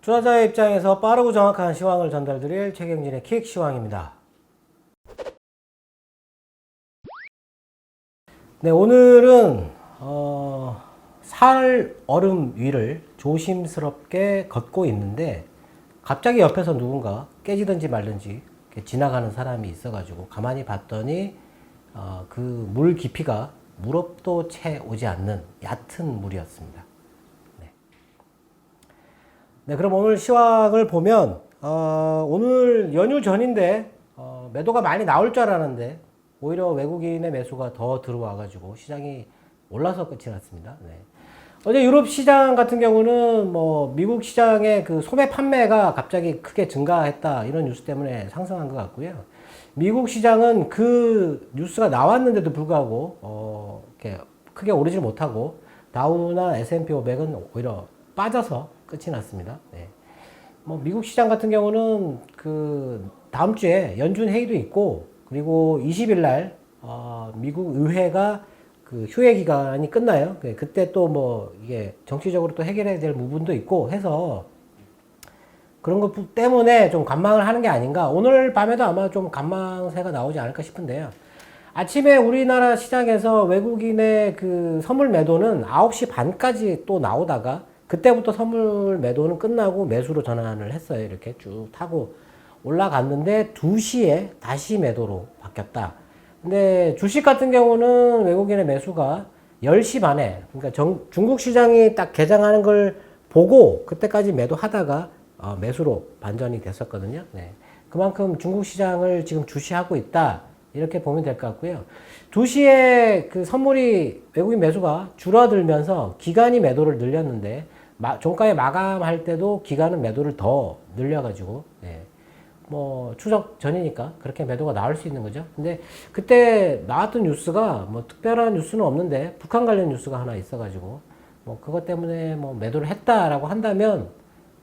투자자의 입장에서 빠르고 정확한 시황을 전달드릴 최경진의 킥 시황입니다. 네, 오늘은 살 얼음 위를 조심스럽게 걷고 있는데 갑자기 옆에서 누군가 깨지든지 말든지 이렇게 지나가는 사람이 있어가지고 가만히 봤더니 그 물 깊이가 무릎도 채 오지 않는 얕은 물이었습니다. 네, 그럼 오늘 시황을 보면 오늘 연휴 전인데 매도가 많이 나올 줄 알았는데 오히려 외국인의 매수가 더 들어와가지고 시장이 올라서 끝이 났습니다. 네. 어제 유럽 시장 같은 경우는 뭐 미국 시장의 그 소매 판매가 갑자기 크게 증가했다 이런 뉴스 때문에 상승한 것 같고요. 미국 시장은 그 뉴스가 나왔는데도 불구하고 이렇게 크게 오르지 못하고 다우나 S&P 500은 오히려 빠져서 끝이 났습니다. 네. 뭐 미국 시장 같은 경우는 그 다음 주에 연준 회의도 있고 그리고 20일 날 미국 의회가 그 휴회 기간이 끝나요. 그때 또 뭐 이게 정치적으로 또 해결해야 될 부분도 있고 해서 그런 것 때문에 좀 관망을 하는 게 아닌가. 오늘 밤에도 아마 좀 관망세가 나오지 않을까 싶은데요. 아침에 우리나라 시장에서 외국인의 그 선물 매도는 9시 반까지 또 나오다가 그때부터 선물 매도는 끝나고 매수로 전환을 했어요. 이렇게 쭉 타고 올라갔는데 2시에 다시 매도로 바뀌었다. 근데 주식 같은 경우는 외국인의 매수가 10시 반에, 그러니까 중국 시장이 딱 개장하는 걸 보고 그때까지 매도하다가 매수로 반전이 됐었거든요. 네. 그만큼 중국 시장을 지금 주시하고 있다. 이렇게 보면 될 것 같고요. 2시에 그 선물이 외국인 매수가 줄어들면서 기관이 매도를 늘렸는데 종가에 마감할 때도 기관은 매도를 더 늘려가지고 뭐 추석 전이니까 그렇게 매도가 나올 수 있는 거죠. 근데 그때 나왔던 뉴스가 뭐 특별한 뉴스는 없는데 북한 관련 뉴스가 하나 있어가지고 뭐 그것 때문에 뭐 매도를 했다라고 한다면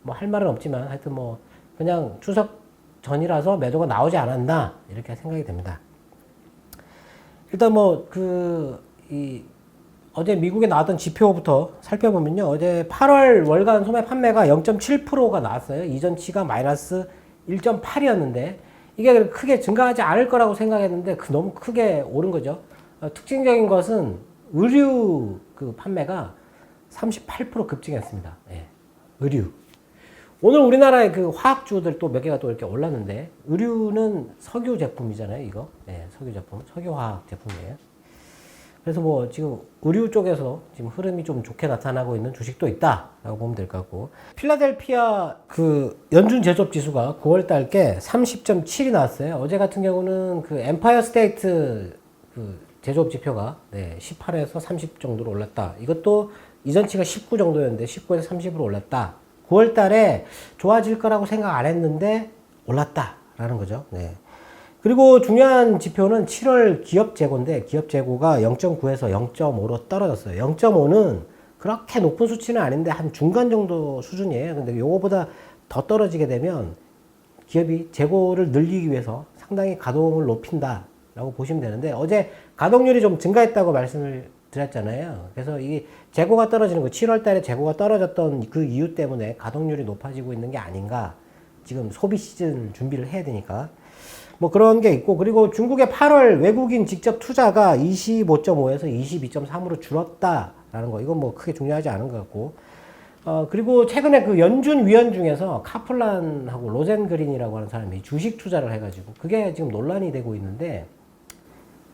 뭐 할 말은 없지만 하여튼 뭐 그냥 추석 전이라서 매도가 나오지 않았나 이렇게 생각이 됩니다. 일단 뭐 어제 미국에 나왔던 지표부터 살펴보면요. 어제 8월 월간 소매 판매가 0.7%가 나왔어요. 이전치가 마이너스 1.8이었는데 이게 크게 증가하지 않을 거라고 생각했는데 너무 크게 오른 거죠. 특징적인 것은 의류 그 판매가 38% 급증했습니다. 예, 의류. 오늘 우리나라의 그 화학주들 또 몇 개가 또 이렇게 올랐는데 의류는 석유 제품이잖아요. 이거 석유 제품, 석유화학 제품이에요. 그래서 뭐 지금 의류 쪽에서 지금 흐름이 좀 좋게 나타나고 있는 주식도 있다라고 보면 될 것 같고, 필라델피아 그 연준 제조업 지수가 9월 달께 30.7이 나왔어요. 어제 같은 경우는 그 엠파이어 스테이트 그 제조업 지표가 18에서 30 정도로 올랐다. 이것도 이전치가 19 정도였는데 19에서 30으로 올랐다. 9월 달에 좋아질 거라고 생각 안 했는데 올랐다라는 거죠. 네. 그리고 중요한 지표는 7월 기업 재고인데 기업 재고가 0.9에서 0.5로 떨어졌어요. 0.5는 그렇게 높은 수치는 아닌데 한 중간 정도 수준이에요. 근데 요거보다 더 떨어지게 되면 기업이 재고를 늘리기 위해서 상당히 가동을 높인다라고 보시면 되는데 어제 가동률이 좀 증가했다고 말씀을 드렸잖아요. 그래서 이 재고가 떨어지는 거 7월 달에 재고가 떨어졌던 그 이유 때문에 가동률이 높아지고 있는 게 아닌가. 지금 소비 시즌 준비를 해야 되니까. 뭐 그런 게 있고, 그리고 중국의 8월 외국인 직접 투자가 25.5에서 22.3으로 줄었다라는 거, 이건 뭐 크게 중요하지 않은 것 같고, 그리고 최근에 그 연준 위원 중에서 카플란하고 로젠그린이라고 하는 사람이 주식 투자를 해가지고 그게 지금 논란이 되고 있는데,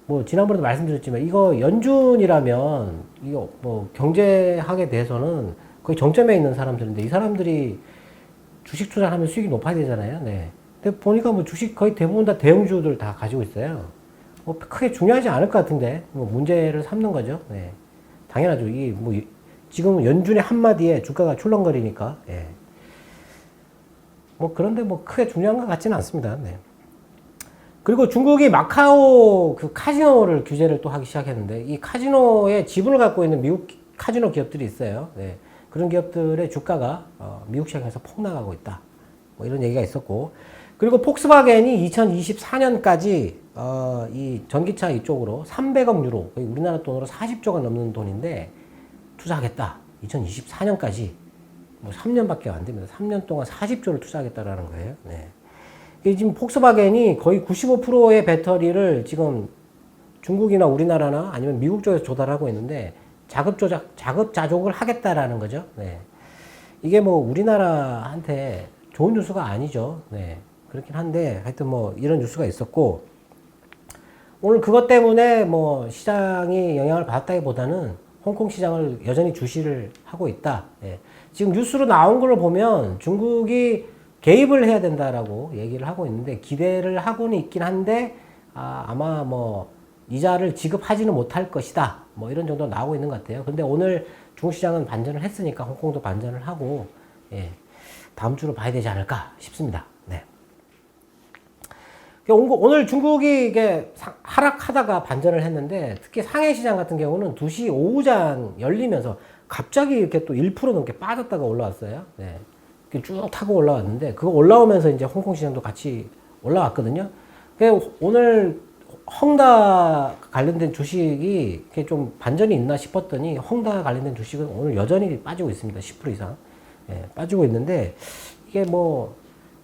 뭐 지난번에도 말씀드렸지만 이거 연준이라면 이거 뭐 경제학에 대해서는 거의 정점에 있는 사람들인데 이 사람들이 주식 투자를 하면 수익이 높아야 되잖아요. 네. 근데 보니까 뭐 주식 거의 대부분 다 대형주들 다 가지고 있어요. 뭐 크게 중요하지 않을 것 같은데 뭐 문제를 삼는 거죠. 네. 당연하죠. 이 뭐 지금 연준의 한마디에 주가가 출렁거리니까. 예. 뭐 그런데 뭐 크게 중요한 것 같지는 않습니다. 네. 그리고 중국이 마카오 그 카지노를 규제를 또 하기 시작했는데 이 카지노에 지분을 갖고 있는 미국 카지노 기업들이 있어요. 네. 그런 기업들의 주가가 미국 시장에서 폭락하고 있다. 뭐 이런 얘기가 있었고, 그리고 폭스바겐이 2024년까지 이 전기차 이쪽으로 300억 유로, 우리나라 돈으로 40조가 넘는 돈인데 투자하겠다. 2024년까지. 뭐 3년밖에 안 됩니다. 3년 동안 40조를 투자하겠다라는 거예요. 네. 이 지금 폭스바겐이 거의 95%의 배터리를 지금 중국이나 우리나라나 아니면 미국 쪽에서 조달하고 있는데 자급자족을 하겠다라는 거죠. 네. 이게 뭐 우리나라한테 좋은 뉴스가 아니죠. 네. 그렇긴 한데 하여튼 뭐 이런 뉴스가 있었고 오늘 그것 때문에 뭐 시장이 영향을 받았다기보다는 홍콩 시장을 여전히 주시를 하고 있다. 예. 지금 뉴스로 나온 걸 보면 중국이 개입을 해야 된다라고 얘기를 하고 있는데 기대를 하고는 있긴 한데 아마 뭐 이자를 지급하지는 못할 것이다. 뭐 이런 정도 나오고 있는 것 같아요. 근데 오늘 중국 시장은 반전을 했으니까 홍콩도 반전을 하고 예. 다음 주로 봐야 되지 않을까 싶습니다. 네. 오늘 중국이 이게 하락하다가 반전을 했는데 특히 상해 시장 같은 경우는 2시 오후장 열리면서 갑자기 이렇게 또 1% 넘게 빠졌다가 올라왔어요. 네. 이렇게 쭉 타고 올라왔는데 그거 올라오면서 이제 홍콩 시장도 같이 올라왔거든요. 오늘 헝다 관련된 주식이 이렇게 좀 반전이 있나 싶었더니 헝다 관련된 주식은 오늘 여전히 빠지고 있습니다. 10% 이상. 예, 빠지고 있는데 이게 뭐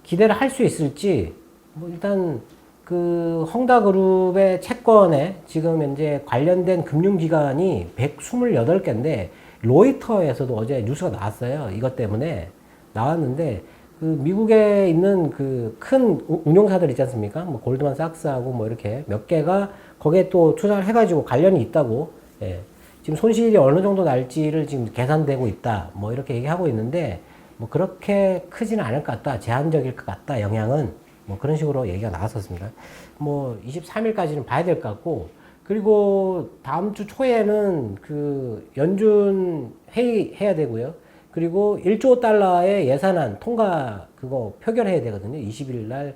기대를 할 수 있을지 뭐 일단 그 헝다그룹의 채권에 지금 현재 관련된 금융기관이 128개인데 로이터에서도 어제 뉴스가 나왔어요. 이것 때문에 나왔는데 그 미국에 있는 그 큰 운용사들 있지 않습니까? 뭐 골드만삭스하고 뭐 이렇게 몇 개가 거기에 또 투자를 해가지고 관련이 있다고 예. 지금 손실이 어느 정도 날지를 지금 계산되고 있다. 뭐 이렇게 얘기하고 있는데 뭐 그렇게 크지는 않을 것 같다. 제한적일 것 같다. 영향은 뭐 그런 식으로 얘기가 나왔었습니다. 뭐 23일까지는 봐야 될 것 같고 그리고 다음 주 초에는 그 연준 회의 해야 되고요. 그리고 1조 달러의 예산안 통과 그거 표결해야 되거든요. 20일 날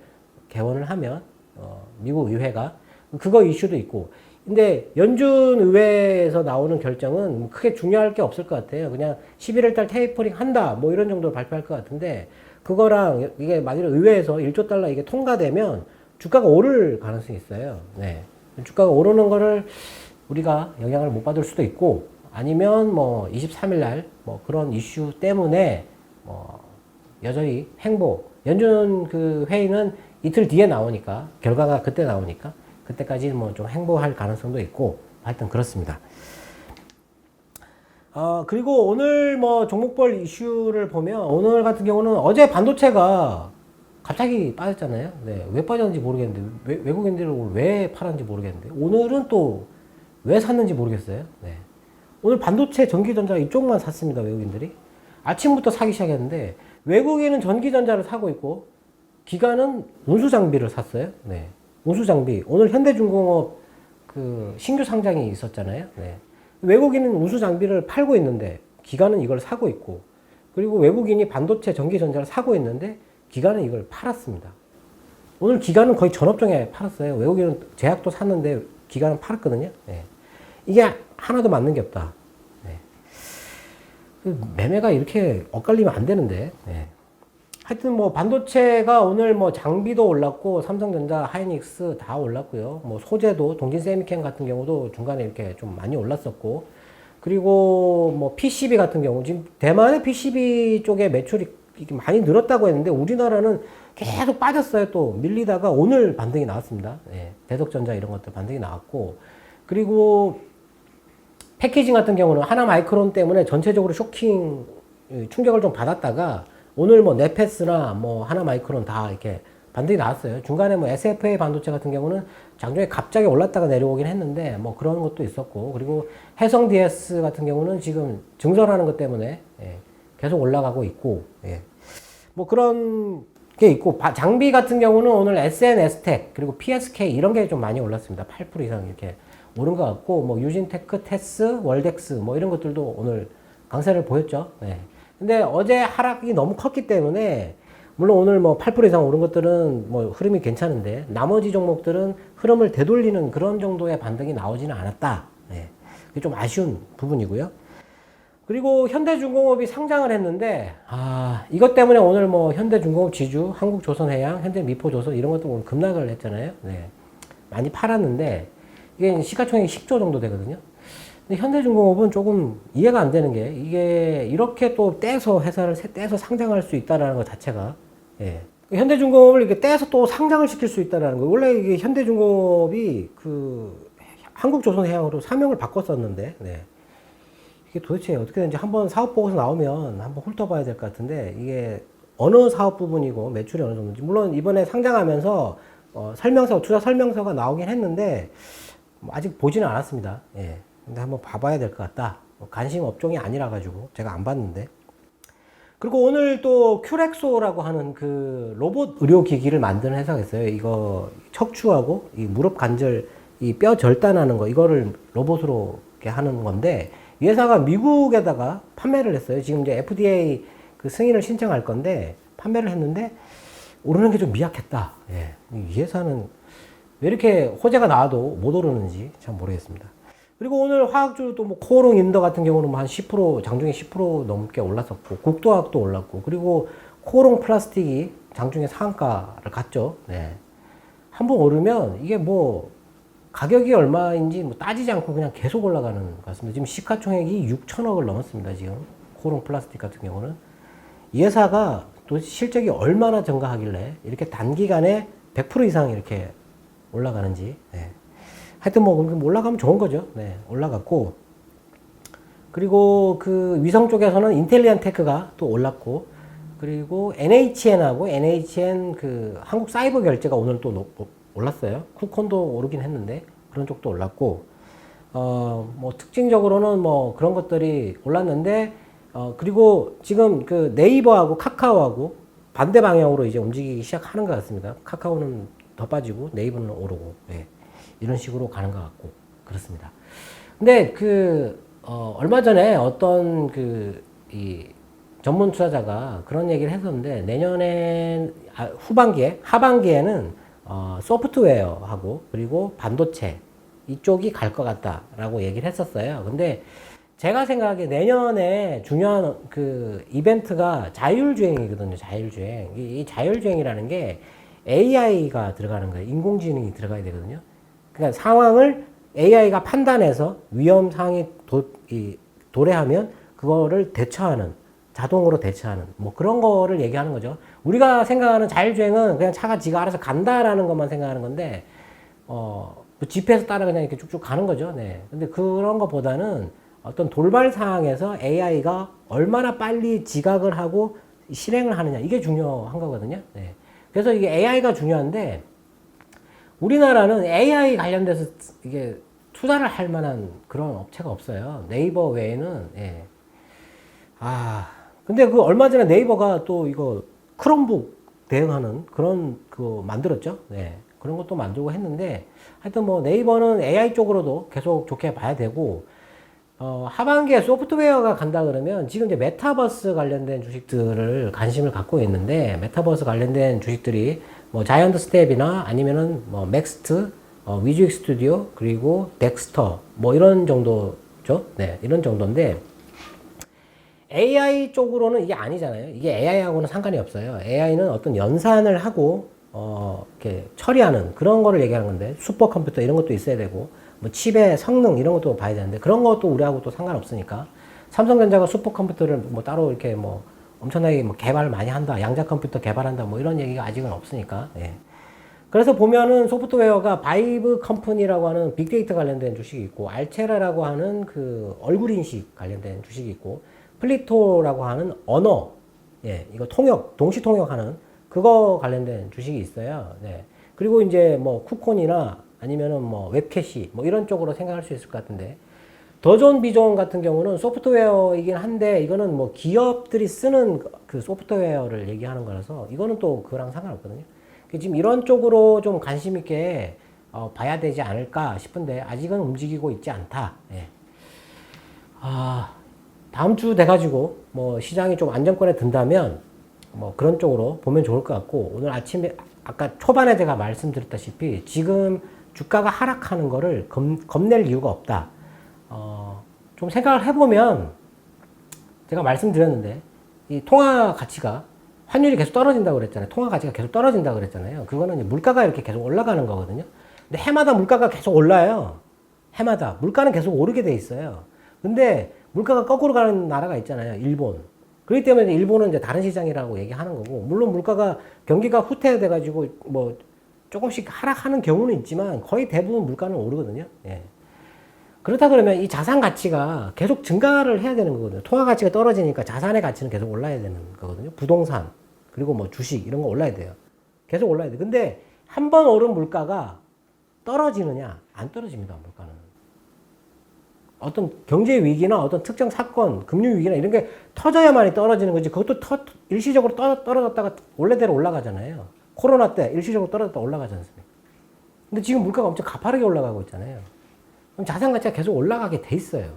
개원을 하면 미국 의회가 그거 이슈도 있고. 근데 연준 의회에서 나오는 결정은 크게 중요할 게 없을 것 같아요. 그냥 11월 달 테이퍼링 한다 뭐 이런 정도로 발표할 것 같은데 그거랑 이게 만약에 의회에서 1조 달러 이게 통과되면 주가가 오를 가능성이 있어요. 네. 주가가 오르는 거를 우리가 영향을 못 받을 수도 있고 아니면 뭐 23일 날 뭐 그런 이슈 때문에 뭐 여전히 연준 그 회의는 이틀 뒤에 나오니까 결과가 그때 나오니까 그때까지 뭐 좀 행보할 가능성도 있고 하여튼 그렇습니다. 그리고 오늘 뭐 종목별 이슈를 보면 오늘 같은 경우는 어제 반도체가 갑자기 빠졌잖아요. 네, 왜 빠졌는지 모르겠는데 외국인들이 왜 팔았는지 모르겠는데 오늘은 또 왜 샀는지 모르겠어요. 네. 오늘 반도체 전기전자 이쪽만 샀습니다. 외국인들이 아침부터 사기 시작했는데 외국인은 전기전자를 사고 있고 기관은 운수장비를 샀어요. 네. 운수장비 오늘 현대중공업 그 신규 상장이 있었잖아요. 네. 외국인은 운수장비를 팔고 있는데 기관은 이걸 사고 있고 그리고 외국인이 반도체 전기전자를 사고 있는데 기관은 이걸 팔았습니다. 오늘 기관은 거의 전업종에 팔았어요. 외국인은 제약도 샀는데 기관은 팔았거든요. 네. 이게 하나도 맞는 게 없다. 네. 매매가 이렇게 엇갈리면 안 되는데. 네. 하여튼 뭐 반도체가 오늘 뭐 장비도 올랐고 삼성전자, 하이닉스 다 올랐고요. 뭐 소재도 동진세미캠 같은 경우도 중간에 이렇게 좀 많이 올랐었고 그리고 뭐 PCB 같은 경우 지금 대만의 PCB 쪽에 매출이 많이 늘었다고 했는데 우리나라는 계속 빠졌어요. 또 밀리다가 오늘 반등이 나왔습니다. 네. 대덕전자 이런 것들 반등이 나왔고 그리고 패키징 같은 경우는 하나마이크론 때문에 전체적으로 쇼킹 충격을 좀 받았다가 오늘 뭐 네페스나 뭐 하나마이크론 다 이렇게 반등이 나왔어요. 중간에 뭐 SFA 반도체 같은 경우는 장중에 갑자기 올랐다가 내려오긴 했는데 뭐 그런 것도 있었고 그리고 해성 DS 같은 경우는 지금 증설하는 것 때문에 예, 계속 올라가고 있고 예. 뭐 그런 게 있고 장비 같은 경우는 오늘 SNS텍 그리고 PSK 이런 게 좀 많이 올랐습니다. 8% 이상 이렇게 오른 것 같고 뭐 유진테크, 테스, 월덱스 뭐 이런 것들도 오늘 강세를 보였죠. 네. 근데 어제 하락이 너무 컸기 때문에 물론 오늘 뭐 8% 이상 오른 것들은 뭐 흐름이 괜찮은데 나머지 종목들은 흐름을 되돌리는 그런 정도의 반등이 나오지는 않았다. 네. 그게 좀 아쉬운 부분이고요. 그리고 현대중공업이 상장을 했는데 이것 때문에 오늘 뭐 현대중공업 지주, 한국조선해양, 현대미포조선 이런 것도 오늘 급락을 했잖아요. 네. 많이 팔았는데 이게 시가총액이 10조 정도 되거든요. 근데 현대중공업은 조금 이해가 안 되는 게 이게 이렇게 또 떼서 회사를 떼서 상장할 수 있다는 것 자체가 예. 현대중공업을 이렇게 떼서 또 상장을 시킬 수 있다는 거. 원래 이게 현대중공업이 그 한국조선해양으로 사명을 바꿨었는데 네. 이게 도대체 어떻게 되는지 한번 사업 보고서 나오면 한번 훑어봐야 될 것 같은데 이게 어느 사업 부분이고 매출이 어느 정도인지 물론 이번에 상장하면서 설명서 투자 설명서가 나오긴 했는데 뭐 아직 보지는 않았습니다. 예. 근데 한번 봐봐야 될 것 같다. 관심 업종이 아니라 가지고 제가 안 봤는데. 그리고 오늘 또 큐렉소라고 하는 그 로봇 의료기기를 만드는 회사가 있어요. 이거 척추하고 이 무릎 관절 이 뼈 절단하는 거 이거를 로봇으로 이렇게 하는 건데 이 회사가 미국에다가 판매를 했어요. 지금 이제 FDA 그 승인을 신청할 건데 판매를 했는데 오르는 게 좀 미약했다. 예. 이 회사는 왜 이렇게 호재가 나와도 못 오르는지 참 모르겠습니다. 그리고 오늘 화학주도 뭐 코오롱 인더 같은 경우는 뭐 한 10% 장중에 10% 넘게 올랐었고 국도화학도 올랐고 그리고 코오롱 플라스틱이 장중에 상한가를 갔죠. 네. 한번 오르면 이게 뭐 가격이 얼마인지 뭐 따지지 않고 그냥 계속 올라가는 것 같습니다. 지금 시가총액이 6천억을 넘었습니다. 지금 코오롱 플라스틱 같은 경우는 이 회사가 또 실적이 얼마나 증가하길래 이렇게 단기간에 100% 이상 이렇게 올라가는지. 네. 하여튼 뭐 올라가면 좋은 거죠. 네, 올라갔고 그리고 그 위성 쪽에서는 인텔리안 테크가 또 올랐고 그리고 NHN하고 NHN 그 한국 사이버 결제가 오늘 또 올랐어요. 쿠콘도 오르긴 했는데 그런 쪽도 올랐고 뭐 특징적으로는 뭐 그런 것들이 올랐는데 그리고 지금 그 네이버하고 카카오하고 반대 방향으로 이제 움직이기 시작하는 것 같습니다. 카카오는 더 빠지고 네이버는 오르고. 네. 이런 식으로 가는 것 같고 그렇습니다. 근데 그 얼마 전에 어떤 이 전문 투자자가 그런 얘기를 했었는데 내년에 하반기에는 소프트웨어하고 그리고 반도체 이쪽이 갈 것 같다라고 얘기를 했었어요. 근데 제가 생각하기에 내년에 중요한 그 이벤트가 자율주행이거든요. 자율주행. 이 자율주행이라는 게 AI가 들어가는 거예요. 인공지능이 들어가야 되거든요. 그러니까 상황을 AI가 판단해서 위험 상황이 도래하면 그거를 대처하는 자동으로 대처하는 뭐 그런 거를 얘기하는 거죠. 우리가 생각하는 자율주행은 그냥 차가 지가 알아서 간다라는 것만 생각하는 건데 GPS 따라 그냥 이렇게 쭉쭉 가는 거죠. 네. 근데 그런 것보다는 어떤 돌발 상황에서 AI가 얼마나 빨리 지각을 하고 실행을 하느냐 이게 중요한 거거든요. 네. 그래서 이게 AI가 중요한데 우리나라는 AI 관련돼서 이게 투자를 할 만한 그런 업체가 없어요. 네이버 외에는. 예. 근데 그 얼마 전에 네이버가 또 이거 크롬북 대응하는 그런 거 만들었죠. 네. 그런 것도 만들고 했는데 하여튼 뭐 네이버는 AI 쪽으로도 계속 좋게 봐야 되고 하반기에 소프트웨어가 간다 그러면 지금 이제 메타버스 관련된 주식들을 관심을 갖고 있는데 메타버스 관련된 주식들이 뭐 자이언트 스텝이나 아니면은 뭐 맥스트, 위즈익 스튜디오 그리고 덱스터 뭐 이런 정도죠. 네, 이런 정도인데 AI 쪽으로는 이게 아니잖아요. 이게 AI하고는 상관이 없어요. AI는 어떤 연산을 하고 이렇게 처리하는 그런 거를 얘기하는 건데 슈퍼컴퓨터 이런 것도 있어야 되고 뭐 칩의 성능 이런 것도 봐야 되는데 그런 것도 우리하고 또 상관없으니까 삼성전자가 슈퍼컴퓨터를 뭐 따로 이렇게 뭐 엄청나게 뭐 개발 많이 한다, 양자 컴퓨터 개발한다, 뭐 이런 얘기가 아직은 없으니까. 예. 그래서 보면은 소프트웨어가 바이브 컴퍼니라고 하는 빅데이터 관련된 주식이 있고, 알체라라고 하는 그 얼굴 인식 관련된 주식이 있고, 플리토라고 하는 언어, 예, 이거 통역, 동시 통역하는 그거 관련된 주식이 있어요. 네. 그리고 이제 뭐 쿠콘이나 아니면은 뭐 웹캐시, 뭐 이런 쪽으로 생각할 수 있을 것 같은데, 더존 비존 같은 경우는 소프트웨어이긴 한데 이거는 뭐 기업들이 쓰는 그 소프트웨어를 얘기하는 거라서 이거는 또 그거랑 상관없거든요. 지금 이런 쪽으로 좀 관심 있게 봐야 되지 않을까 싶은데 아직은 움직이고 있지 않다. 예. 다음 주 돼가지고 뭐 시장이 좀 안정권에 든다면 뭐 그런 쪽으로 보면 좋을 것 같고 오늘 아침에 아까 초반에 제가 말씀드렸다시피 지금 주가가 하락하는 거를 겁낼 이유가 없다. 좀 생각을 해보면 제가 말씀드렸는데 이 통화 가치가 환율이 계속 떨어진다고 그랬잖아요. 통화 가치가 계속 떨어진다고 그랬잖아요. 그거는 물가가 이렇게 계속 올라가는 거거든요. 근데 해마다 물가가 계속 올라요. 해마다 물가는 계속 오르게 돼 있어요. 근데 물가가 거꾸로 가는 나라가 있잖아요. 일본. 그렇기 때문에 일본은 이제 다른 시장이라고 얘기하는 거고, 물론 물가가 경기가 후퇴돼 가지고 뭐 조금씩 하락하는 경우는 있지만 거의 대부분 물가는 오르거든요. 예. 그렇다 그러면 이 자산 가치가 계속 증가를 해야 되는 거거든요. 통화 가치가 떨어지니까 자산의 가치는 계속 올라야 되는 거거든요. 부동산, 그리고 뭐 주식 이런 거 올라야 돼요. 계속 올라야 돼. 근데 한 번 오른 물가가 떨어지느냐? 안 떨어집니다, 물가는. 어떤 경제 위기나 어떤 특정 사건, 금융 위기나 이런 게 터져야만이 떨어지는 거지. 그것도 일시적으로 떨어졌다가 원래대로 올라가잖아요. 코로나 때 일시적으로 떨어졌다 올라가지 않습니까? 근데 지금 물가가 엄청 가파르게 올라가고 있잖아요. 그럼 자산 가치가 계속 올라가게 돼 있어요.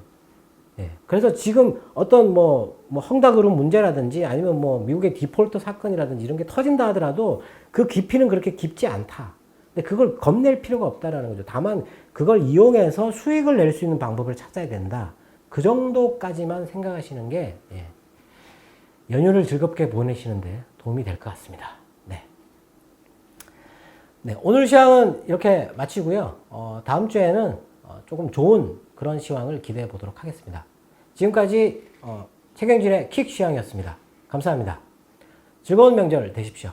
예. 그래서 지금 어떤 뭐 헝다그룹 문제라든지 아니면 뭐 미국의 디폴트 사건이라든지 이런 게 터진다 하더라도 그 깊이는 그렇게 깊지 않다. 근데 그걸 겁낼 필요가 없다라는 거죠. 다만 그걸 이용해서 수익을 낼 수 있는 방법을 찾아야 된다. 그 정도까지만 생각하시는 게 예. 연휴를 즐겁게 보내시는데 도움이 될 것 같습니다. 네. 네, 오늘 시황은 이렇게 마치고요. 다음 주에는 조금 좋은 그런 시황을 기대해 보도록 하겠습니다. 지금까지 최경진의 킥 시황이었습니다. 감사합니다. 즐거운 명절 되십시오.